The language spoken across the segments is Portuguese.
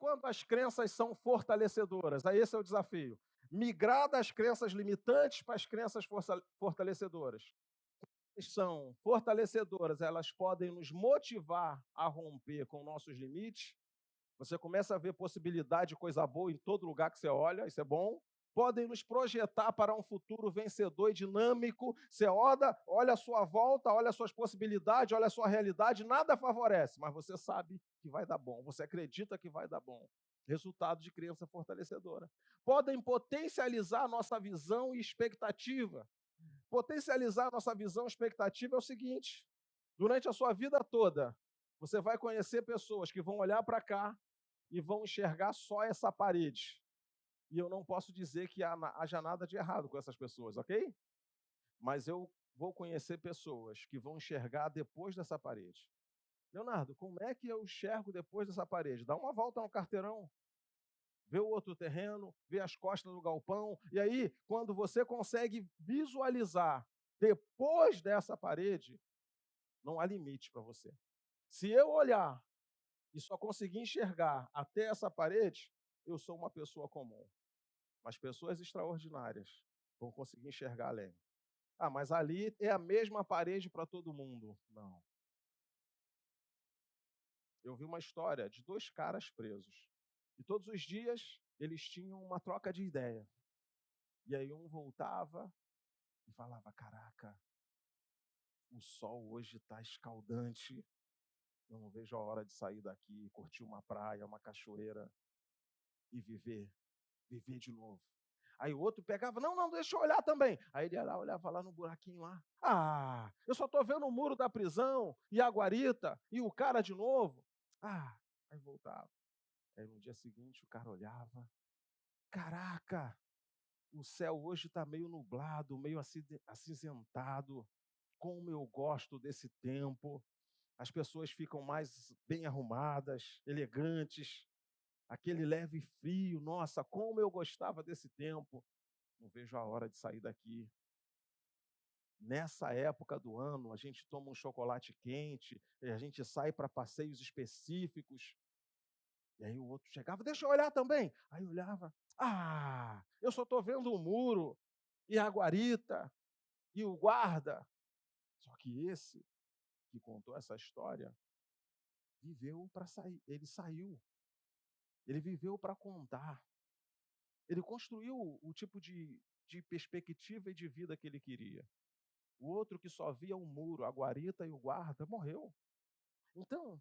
quando as crenças são fortalecedoras? Aí esse é o desafio. Migrar das crenças limitantes para as crenças fortalecedoras. São fortalecedoras, elas podem nos motivar a romper com nossos limites. Você começa a ver possibilidade de coisa boa em todo lugar que você olha, isso é bom. Podem nos projetar para um futuro vencedor e dinâmico. Você olha a sua volta, olha as suas possibilidades, olha a sua realidade, nada favorece, mas você sabe que vai dar bom, você acredita que vai dar bom. Resultado de crença fortalecedora. Podem potencializar a nossa visão e expectativa. Potencializar a nossa visão e expectativa é o seguinte: durante a sua vida toda, você vai conhecer pessoas que vão olhar para cá e vão enxergar só essa parede. E eu não posso dizer que haja nada de errado com essas pessoas, ok? Mas eu vou conhecer pessoas que vão enxergar depois dessa parede. Leonardo, como é que eu enxergo depois dessa parede? Dá uma volta no quarteirão, vê o outro terreno, vê as costas do galpão, e aí, quando você consegue visualizar depois dessa parede, não há limite para você. Se eu olhar e só conseguir enxergar até essa parede, eu sou uma pessoa comum. Mas pessoas extraordinárias vão conseguir enxergar além. Ah, mas ali é a mesma parede para todo mundo. Não. Eu vi uma história de dois caras presos. E todos os dias eles tinham uma troca de ideia. E aí um voltava e falava: Caraca, o sol hoje está escaldante. Eu não vejo a hora de sair daqui, curtir uma praia, uma cachoeira e viver de novo. Aí o outro pegava: Não, não, deixa eu olhar também. Aí ele ia lá, olhava lá no buraquinho lá. Ah, eu só estou vendo o muro da prisão e a guarita e o cara de novo. Ah, aí voltava. Aí no dia seguinte o cara olhava: Caraca, o céu hoje está meio nublado, meio acinzentado. Como eu gosto desse tempo. As pessoas ficam mais bem arrumadas, elegantes. Aquele leve frio, nossa, como eu gostava desse tempo. Não vejo a hora de sair daqui. Nessa época do ano, a gente toma um chocolate quente, e a gente sai para passeios específicos. E aí o outro chegava: Deixa eu olhar também. Aí eu olhava: Ah, eu só estou vendo o muro, e a guarita, e o guarda. Só que esse que contou essa história viveu para sair. Ele saiu. Ele viveu para contar. Ele construiu o tipo de perspectiva e de vida que ele queria. O outro que só via o muro, a guarita e o guarda, morreu. Então,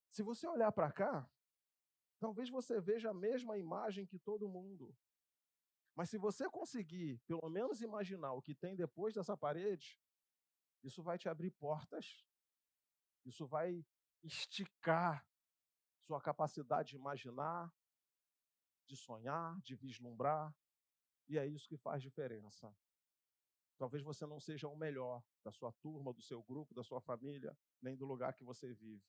se você olhar para cá, talvez você veja a mesma imagem que todo mundo. Mas se você conseguir, pelo menos, imaginar o que tem depois dessa parede, isso vai te abrir portas, isso vai esticar sua capacidade de imaginar, de sonhar, de vislumbrar, e é isso que faz diferença. Talvez você não seja o melhor da sua turma, do seu grupo, da sua família, nem do lugar que você vive.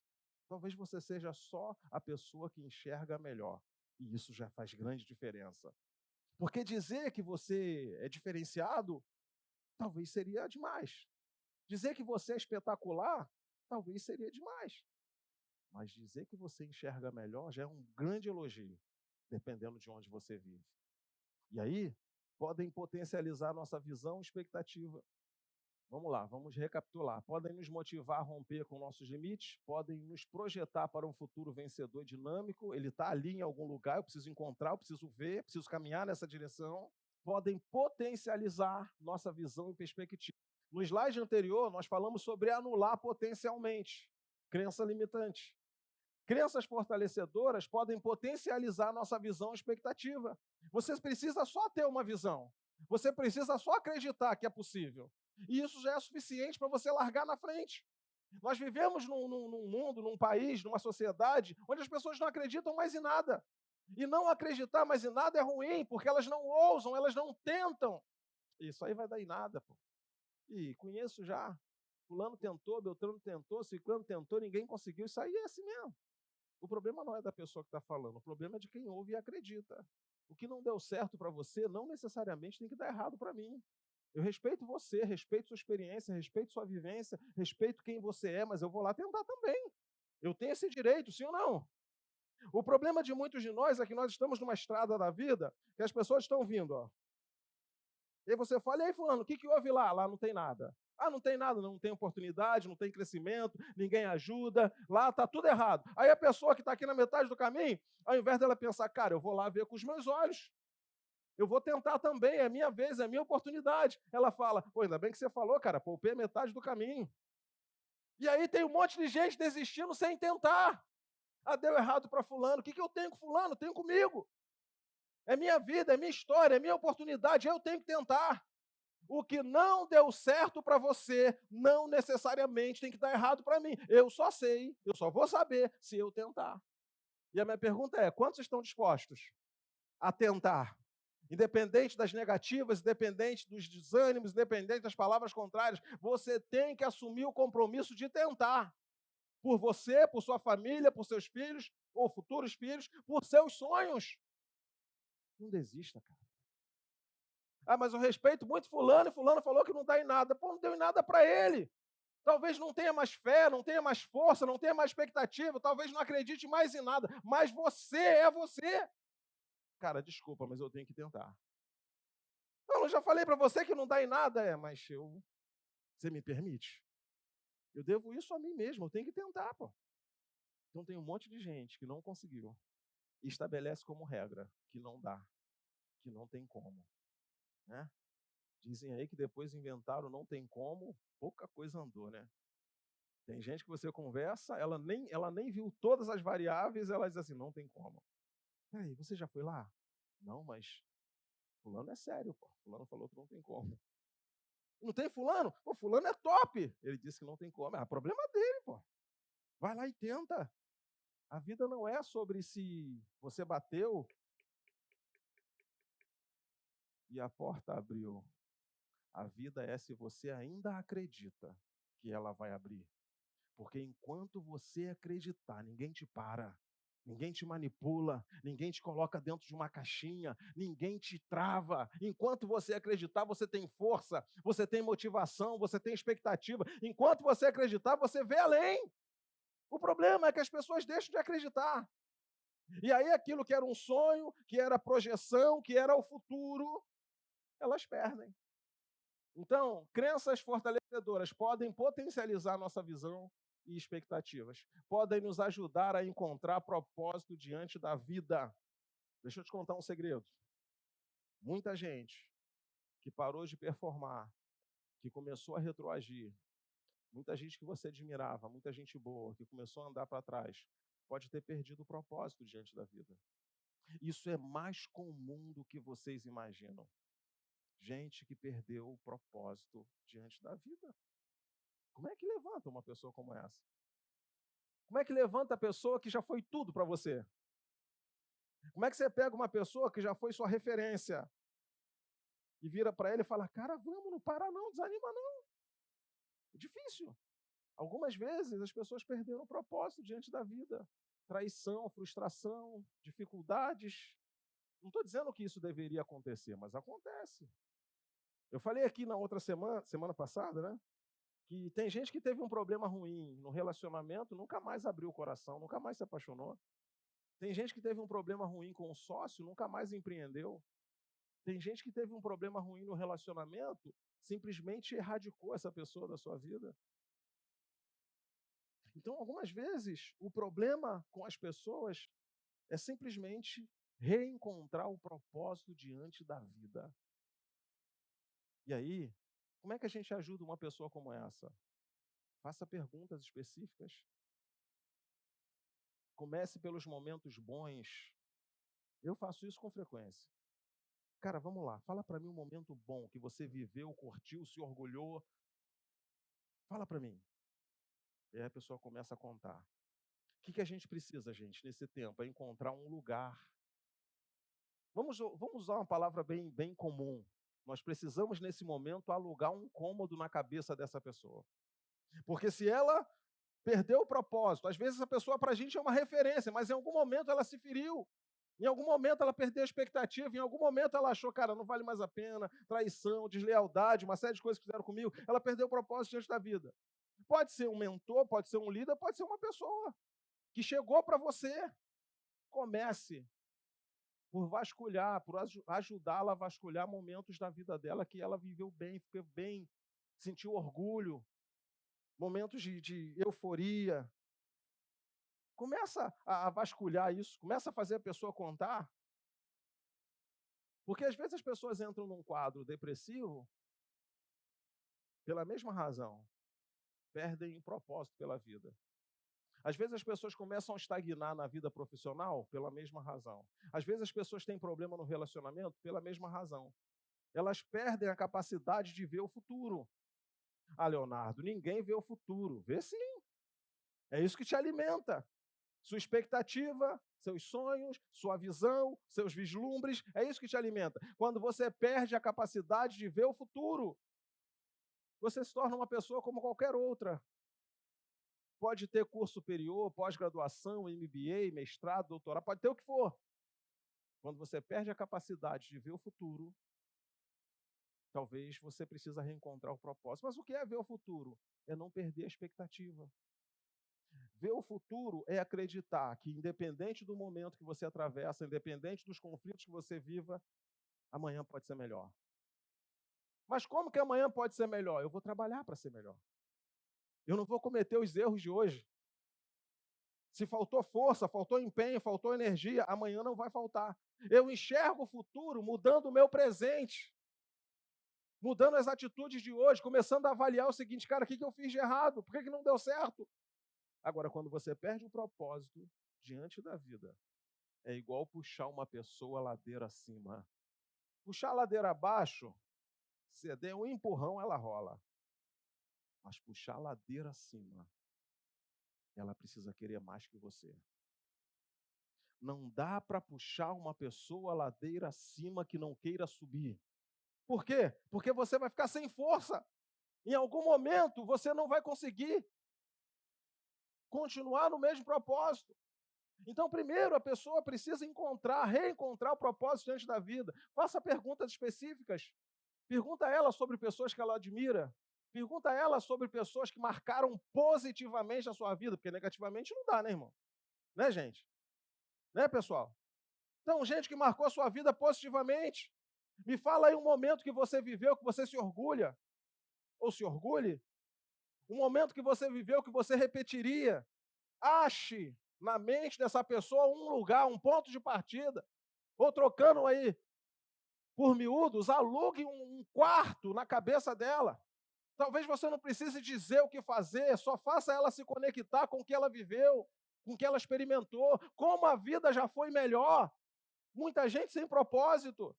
Talvez você seja só a pessoa que enxerga melhor. E isso já faz grande diferença. Porque dizer que você é diferenciado, talvez seria demais. Dizer que você é espetacular, talvez seria demais. Mas dizer que você enxerga melhor já é um grande elogio, dependendo de onde você vive. E aí, podem potencializar nossa visão e expectativa. Vamos lá, vamos recapitular. Podem nos motivar a romper com nossos limites, podem nos projetar para um futuro vencedor e dinâmico. Ele está ali em algum lugar, eu preciso encontrar, eu preciso ver, eu preciso caminhar nessa direção. Podem potencializar nossa visão e perspectiva. No slide anterior, nós falamos sobre anular potencialmente, crença limitante. Crenças fortalecedoras podem potencializar nossa visão e expectativa. Você precisa só ter uma visão. Você precisa só acreditar que é possível. E isso já é suficiente para você largar na frente. Nós vivemos num mundo, num país, numa sociedade onde as pessoas não acreditam mais em nada. E não acreditar mais em nada é ruim, porque elas não ousam, elas não tentam. Isso aí vai dar em nada, pô. E conheço já. Fulano tentou, Beltrano tentou, Ciclano tentou, ninguém conseguiu. Isso aí é assim mesmo. O problema não é da pessoa que está falando, o problema é de quem ouve e acredita. O que não deu certo para você não necessariamente tem que dar errado para mim. Eu respeito você, respeito sua experiência, respeito sua vivência, respeito quem você é, mas eu vou lá tentar também. Eu tenho esse direito, sim ou não? O problema de muitos de nós é que nós estamos numa estrada da vida que as pessoas estão vindo, ó. E aí você fala, e aí fulano, o que houve lá? Lá não tem nada. Ah, não tem nada, não tem oportunidade, não tem crescimento, ninguém ajuda, lá está tudo errado. Aí a pessoa que está aqui na metade do caminho, ao invés dela pensar, cara, eu vou lá ver com os meus olhos, eu vou tentar também, é minha vez, é minha oportunidade. Ela fala, pô, ainda bem que você falou, cara, poupei a metade do caminho. E aí tem um monte de gente desistindo sem tentar. Ah, deu errado para fulano, o que eu tenho com fulano? Tenho comigo. É minha vida, é minha história, é minha oportunidade, eu tenho que tentar. O que não deu certo para você, não necessariamente tem que dar errado para mim. Eu só sei, eu só vou saber se eu tentar. E a minha pergunta é: quantos estão dispostos a tentar? Independente das negativas, independente dos desânimos, independente das palavras contrárias, você tem que assumir o compromisso de tentar. Por você, por sua família, por seus filhos, ou futuros filhos, por seus sonhos. Não desista, cara. Ah, mas eu respeito muito fulano, e fulano falou que não dá em nada. Pô, não deu em nada para ele. Talvez não tenha mais fé, não tenha mais força, não tenha mais expectativa, talvez não acredite mais em nada, mas você é você. Cara, desculpa, mas eu tenho que tentar. Não, eu já falei para você que não dá em nada, mas você me permite? Eu devo isso a mim mesmo, eu tenho que tentar, pô. Então tem um monte de gente que não conseguiu e estabelece como regra que não dá, que não tem como, né? Dizem aí que depois inventaram não tem como, pouca coisa andou, né? Tem gente que você conversa, ela nem viu todas as variáveis, ela diz assim, não tem como. Peraí, você já foi lá? Não, mas fulano é sério, pô. Fulano falou que não tem como. Não tem fulano? Pô, fulano é top. Ele disse que não tem como. É problema dele, pô. Vai lá e tenta. A vida não é sobre se você bateu e a porta abriu. A vida é se você ainda acredita que ela vai abrir. Porque enquanto você acreditar, ninguém te para, ninguém te manipula, ninguém te coloca dentro de uma caixinha, ninguém te trava. Enquanto você acreditar, você tem força, você tem motivação, você tem expectativa. Enquanto você acreditar, você vê além. O problema é que as pessoas deixam de acreditar. E aí aquilo que era um sonho, que era projeção, que era o futuro, elas perdem. Então, crenças fortalecedoras podem potencializar nossa visão e expectativas, podem nos ajudar a encontrar propósito diante da vida. Deixa eu te contar um segredo. Muita gente que parou de performar, que começou a retroagir, muita gente que você admirava, muita gente boa, que começou a andar para trás, pode ter perdido o propósito diante da vida. Isso é mais comum do que vocês imaginam. Gente que perdeu o propósito diante da vida. Como é que levanta uma pessoa como essa? Como é que levanta a pessoa que já foi tudo para você? Como é que você pega uma pessoa que já foi sua referência e vira para ele e fala, cara, vamos, não para não, desanima não. É difícil. Algumas vezes as pessoas perderam o propósito diante da vida. Traição, frustração, dificuldades. Não estou dizendo que isso deveria acontecer, mas acontece. Eu falei aqui na outra semana passada, né? Que tem gente que teve um problema ruim no relacionamento, nunca mais abriu o coração, nunca mais se apaixonou. Tem gente que teve um problema ruim com o sócio, nunca mais empreendeu. Tem gente que teve um problema ruim no relacionamento, simplesmente erradicou essa pessoa da sua vida. Então, algumas vezes, o problema com as pessoas é simplesmente reencontrar o propósito diante da vida. E aí, como é que a gente ajuda uma pessoa como essa? Faça perguntas específicas. Comece pelos momentos bons. Eu faço isso com frequência. Cara, vamos lá. Fala para mim um momento bom que você viveu, curtiu, se orgulhou. Fala para mim. E aí a pessoa começa a contar. O que a gente precisa, gente, nesse tempo? É encontrar um lugar. Vamos usar uma palavra bem comum. Nós precisamos, nesse momento, alugar um cômodo na cabeça dessa pessoa. Porque se ela perdeu o propósito, às vezes essa pessoa para a gente é uma referência, mas em algum momento ela se feriu. Em algum momento ela perdeu a expectativa, em algum momento ela achou, cara, não vale mais a pena, traição, deslealdade, uma série de coisas que fizeram comigo, ela perdeu o propósito diante da vida. Pode ser um mentor, pode ser um líder, pode ser uma pessoa que chegou para você comece por vasculhar, por ajudá-la a vasculhar momentos da vida dela que ela viveu bem, ficou bem, sentiu orgulho, momentos de euforia. Começa a vasculhar isso, começa a fazer a pessoa contar, porque às vezes as pessoas entram num quadro depressivo pela mesma razão, perdem o propósito pela vida. Às vezes as pessoas começam a estagnar na vida profissional pela mesma razão. Às vezes as pessoas têm problema no relacionamento pela mesma razão. Elas perdem a capacidade de ver o futuro. Ah, Leonardo, ninguém vê o futuro. Vê sim. É isso que te alimenta. Sua expectativa, seus sonhos, sua visão, seus vislumbres, é isso que te alimenta. Quando você perde a capacidade de ver o futuro, você se torna uma pessoa como qualquer outra. Pode ter curso superior, pós-graduação, MBA, mestrado, doutorado, pode ter o que for. Quando você perde a capacidade de ver o futuro, talvez você precisa reencontrar o propósito. Mas o que é ver o futuro? É não perder a expectativa. Ver o futuro é acreditar que, independente do momento que você atravessa, independente dos conflitos que você viva, amanhã pode ser melhor. Mas como que amanhã pode ser melhor? Eu vou trabalhar para ser melhor. Eu não vou cometer os erros de hoje. Se faltou força, faltou empenho, faltou energia, amanhã não vai faltar. Eu enxergo o futuro mudando o meu presente, mudando as atitudes de hoje, começando a avaliar o seguinte, cara, o que eu fiz de errado? Por que não deu certo? Agora, quando você perde o propósito diante da vida, é igual puxar uma pessoa ladeira acima. Puxar a ladeira abaixo, você der um empurrão, ela rola. Mas puxar a ladeira acima, ela precisa querer mais que você. Não dá para puxar uma pessoa a ladeira acima que não queira subir. Por quê? Porque você vai ficar sem força. Em algum momento, você não vai conseguir continuar no mesmo propósito. Então, primeiro, a pessoa precisa reencontrar o propósito diante da vida. Faça perguntas específicas. Pergunta a ela sobre pessoas que ela admira. Pergunta a ela sobre pessoas que marcaram positivamente a sua vida, porque negativamente não dá, né, irmão? Né, gente? Né, pessoal? Então, gente que marcou a sua vida positivamente. Me fala aí um momento que você viveu, que você se orgulha, ou se orgulhe. Um momento que você viveu, que você repetiria. Ache na mente dessa pessoa um lugar, um ponto de partida. Ou trocando aí por miúdos, alugue um quarto na cabeça dela. Talvez você não precise dizer o que fazer, só faça ela se conectar com o que ela viveu, com o que ela experimentou, como a vida já foi melhor. Muita gente sem propósito,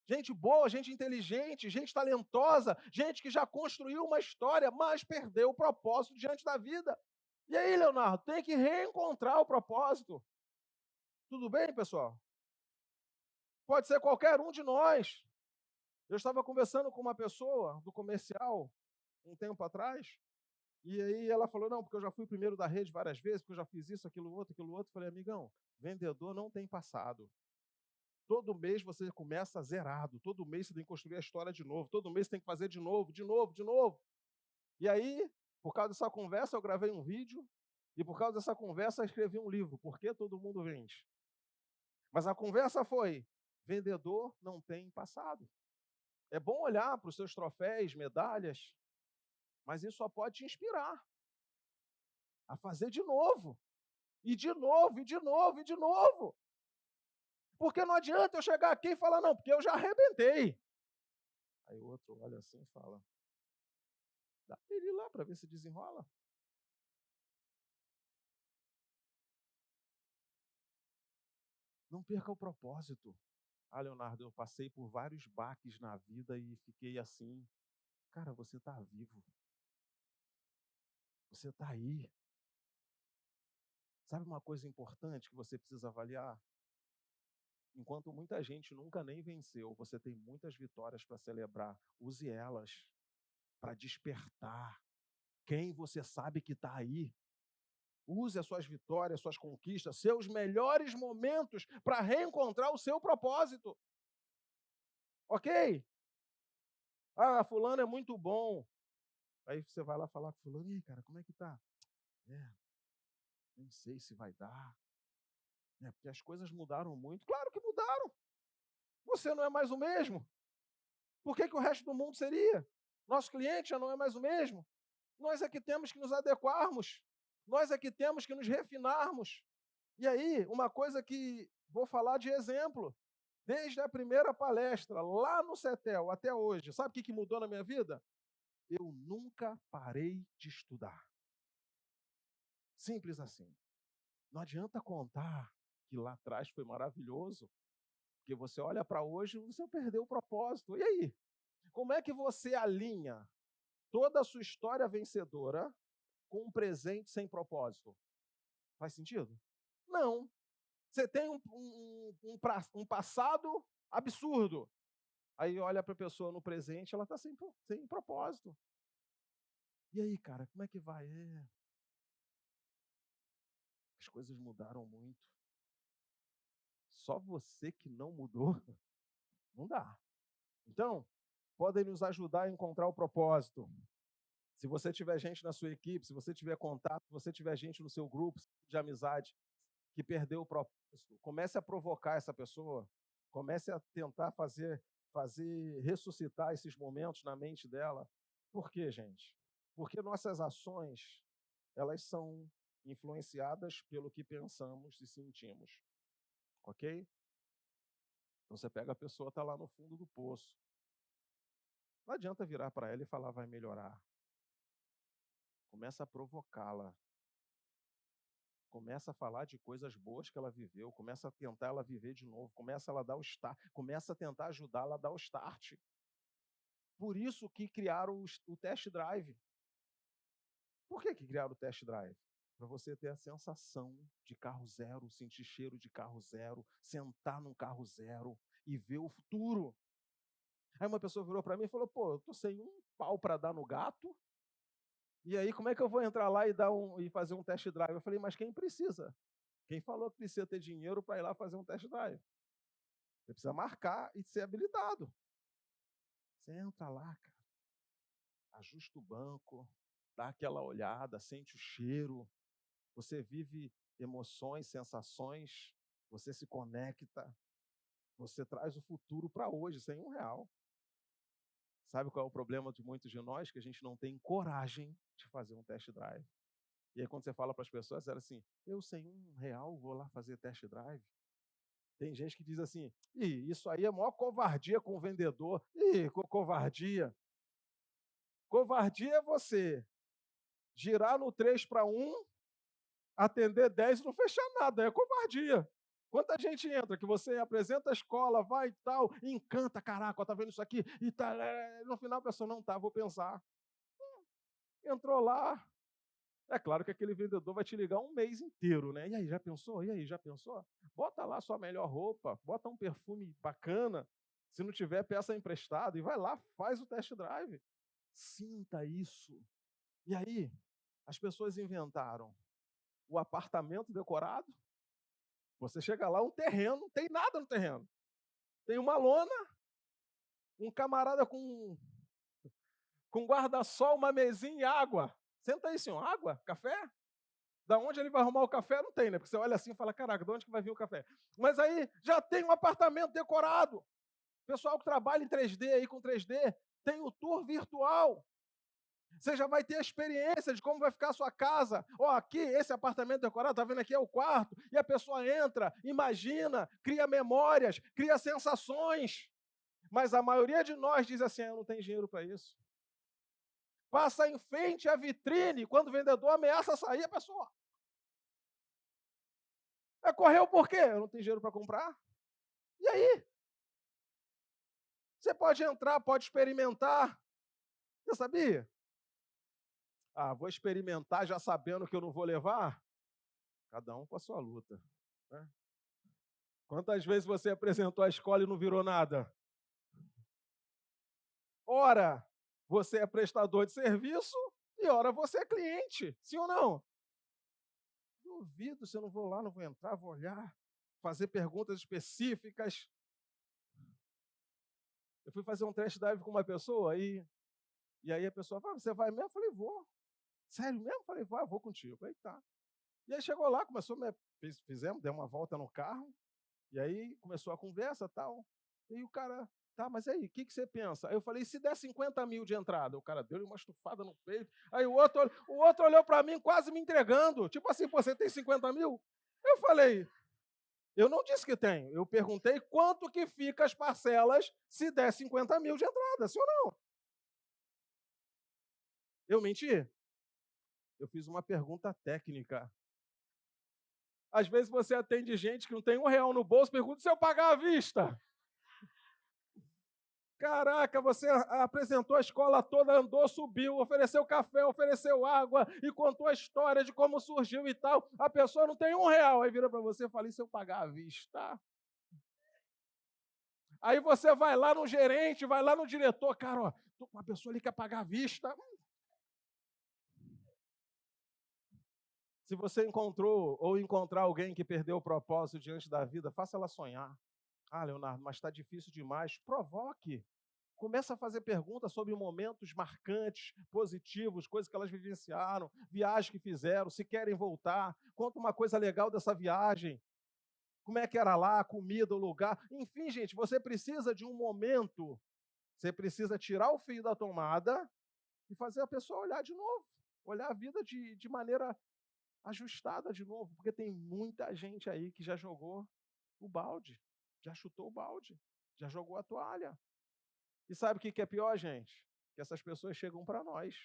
gente boa, gente inteligente, gente talentosa, gente que já construiu uma história, mas perdeu o propósito diante da vida. E aí, Leonardo, tem que reencontrar o propósito. Tudo bem, pessoal? Pode ser qualquer um de nós. Eu estava conversando com uma pessoa do comercial um tempo atrás, e aí ela falou, não, porque eu já fui primeiro da rede várias vezes, porque eu já fiz isso, aquilo outro. Eu falei, amigão, vendedor não tem passado. Todo mês você começa zerado, todo mês você tem que construir a história de novo, todo mês você tem que fazer de novo, de novo, de novo. E aí, por causa dessa conversa, eu gravei um vídeo, e por causa dessa conversa, eu escrevi um livro, Por que Todo Mundo Vende? Mas a conversa foi, vendedor não tem passado. É bom olhar para os seus troféus, medalhas, mas isso só pode te inspirar a fazer de novo, e de novo, e de novo, e de novo. Porque não adianta eu chegar aqui e falar, não, porque eu já arrebentei. Aí o outro olha assim e fala, dá para ele ir lá para ver se desenrola. Não perca o propósito. Ah, Leonardo, eu passei por vários baques na vida e fiquei assim. Cara, você está vivo. Você está aí. Sabe uma coisa importante que você precisa avaliar? Enquanto muita gente nunca nem venceu, você tem muitas vitórias para celebrar. Use elas para despertar quem você sabe que está aí. Use as suas vitórias, suas conquistas, seus melhores momentos para reencontrar o seu propósito. Ok? Ah, fulano é muito bom. Aí você vai lá falar com fulano, e aí, cara, como é que tá? É, nem sei se vai dar. É porque as coisas mudaram muito. Claro que mudaram. Você não é mais o mesmo. Por que o resto do mundo seria? Nosso cliente já não é mais o mesmo. Nós é que temos que nos adequarmos. Nós é que temos que nos refinarmos. E aí, uma coisa que vou falar de exemplo. Desde a primeira palestra, lá no CETEL, até hoje, sabe o que mudou na minha vida? Eu nunca parei de estudar. Simples assim. Não adianta contar que lá atrás foi maravilhoso, porque você olha para hoje e você perdeu o propósito. E aí? Como é que você alinha toda a sua história vencedora com um presente sem propósito? Faz sentido? Não. Você tem um passado absurdo. Aí olha para a pessoa no presente, ela está sem propósito. E aí, cara, como é que vai? As coisas mudaram muito. Só você que não mudou, não dá. Então, podem nos ajudar a encontrar o propósito. Se você tiver gente na sua equipe, se você tiver contato, se você tiver gente no seu grupo de amizade que perdeu o propósito, comece a provocar essa pessoa, comece a tentar fazer ressuscitar esses momentos na mente dela. Por quê, gente? Porque nossas ações, elas são influenciadas pelo que pensamos e sentimos. Ok? Então você pega a pessoa, está lá no fundo do poço. Não adianta virar para ela e falar vai melhorar. Começa a provocá-la. Começa a falar de coisas boas que ela viveu, começa a tentar ela viver de novo, começa ela a dar o start, começa a tentar ajudá-la a dar o start. Por isso que criaram o test drive. Por que criaram o test drive? Para você ter a sensação de carro zero, sentir cheiro de carro zero, sentar num carro zero e ver o futuro. Aí uma pessoa virou para mim e falou, pô, eu tô sem um pau para dar no gato, e aí como é que eu vou entrar lá e fazer um test drive? Eu falei, mas quem precisa? Quem falou que precisa ter dinheiro para ir lá fazer um test drive? Você precisa marcar e ser habilitado. Você entra lá, cara, ajusta o banco, dá aquela olhada, sente o cheiro, você vive emoções, sensações, você se conecta, você traz o futuro para hoje, sem R$1. Sabe qual é o problema de muitos de nós? Que a gente não tem coragem de fazer um test drive. E aí quando você fala para as pessoas, era assim, eu sem R$1 vou lá fazer test drive. Tem gente que diz assim, isso aí é a maior covardia com o vendedor. Covardia. Covardia é você girar no 3-1, atender 10 e não fechar nada, é covardia. Quanta gente entra que você apresenta a escola, vai e tal, e encanta, caraca, tá vendo isso aqui? E tá, no final a pessoa não tá, vou pensar. Entrou lá. É claro que aquele vendedor vai te ligar um mês inteiro, né? E aí, já pensou? E aí, já pensou? Bota lá sua melhor roupa, bota um perfume bacana. Se não tiver, peça emprestado e vai lá, faz o test drive. Sinta isso. E aí, as pessoas inventaram o apartamento decorado. Você chega lá, um terreno, não tem nada no terreno. Tem uma lona, um camarada com guarda-sol, uma mesinha e água. Senta aí, senhor. Água? Café? Da onde ele vai arrumar o café? Não tem, né? Porque você olha assim e fala, caraca, de onde que vai vir o café? Mas aí já tem um apartamento decorado. Pessoal que trabalha em 3D aí com 3D, tem o tour virtual. Você já vai ter a experiência de como vai ficar a sua casa. Ó, aqui, esse apartamento decorado, tá vendo aqui é o quarto, e a pessoa entra, imagina, cria memórias, cria sensações. Mas a maioria de nós diz assim, eu não tenho dinheiro para isso. Passa em frente à vitrine, quando o vendedor ameaça sair, a pessoa... Correu por quê? Eu não tenho dinheiro para comprar. E aí? Você pode entrar, pode experimentar. Você sabia? Vou experimentar já sabendo que eu não vou levar? Cada um com a sua luta. Né? Quantas vezes você apresentou a escola e não virou nada? Ora, você é prestador de serviço e ora você é cliente. Sim ou não? Duvido se eu não vou lá, não vou entrar, vou olhar, fazer perguntas específicas. Eu fui fazer um test drive com uma pessoa e aí a pessoa falou, você vai mesmo? Eu falei, vou. Sério mesmo? Eu falei, vou contigo. Aí tá. E aí chegou lá, começou a me Fizemos, demos uma volta no carro, e aí começou a conversa, tal. E aí o cara, tá, mas aí, o que você pensa? Aí eu falei, e se der 50 mil de entrada? O cara deu uma estufada no peito. Aí o outro olhou para mim quase me entregando. Tipo assim, pô, você tem 50 mil? Eu falei, eu não disse que tenho. Eu perguntei quanto que fica as parcelas se der 50 mil de entrada, sim ou não? Eu menti? Eu fiz uma pergunta técnica. Às vezes você atende gente que não tem R$ 1 no bolso, pergunta se eu pagar à vista. Caraca, você apresentou a escola toda, andou, subiu, ofereceu café, ofereceu água e contou a história de como surgiu e tal. A pessoa não tem R$ 1, aí vira para você e fala, e se eu pagar à vista? Aí você vai lá no gerente, vai lá no diretor, cara, ó, tô com uma pessoa ali que quer pagar à vista. Se você encontrou ou encontrar alguém que perdeu o propósito diante da vida, faça ela sonhar. Ah, Leonardo, mas está difícil demais. Provoque. Começa a fazer perguntas sobre momentos marcantes, positivos, coisas que elas vivenciaram, viagens que fizeram, se querem voltar. Conta uma coisa legal dessa viagem. Como é que era lá, a comida, o lugar. Enfim, gente, você precisa de um momento. Você precisa tirar o fio da tomada e fazer a pessoa olhar de novo. Olhar a vida de maneira ajustada de novo. Porque tem muita gente aí que já jogou o balde, já chutou o balde, já jogou a toalha. E sabe o que é pior, gente? Que essas pessoas chegam para nós.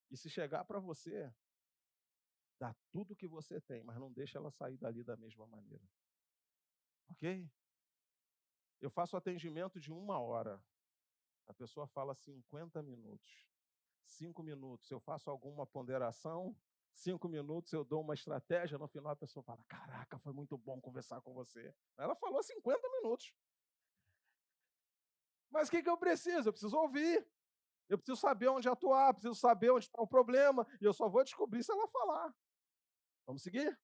E se chegar para você, dá tudo que você tem, mas não deixa ela sair dali da mesma maneira. Ok? Eu faço atendimento de 1 hora. A pessoa fala 50 minutos. 5 minutos eu faço alguma ponderação. 5 minutos eu dou uma estratégia. No final a pessoa fala, caraca, foi muito bom conversar com você. Ela falou 50 minutos. Mas o que eu preciso? Eu preciso ouvir. Eu preciso saber onde atuar, preciso saber onde está o problema, e eu só vou descobrir se ela falar. Vamos seguir?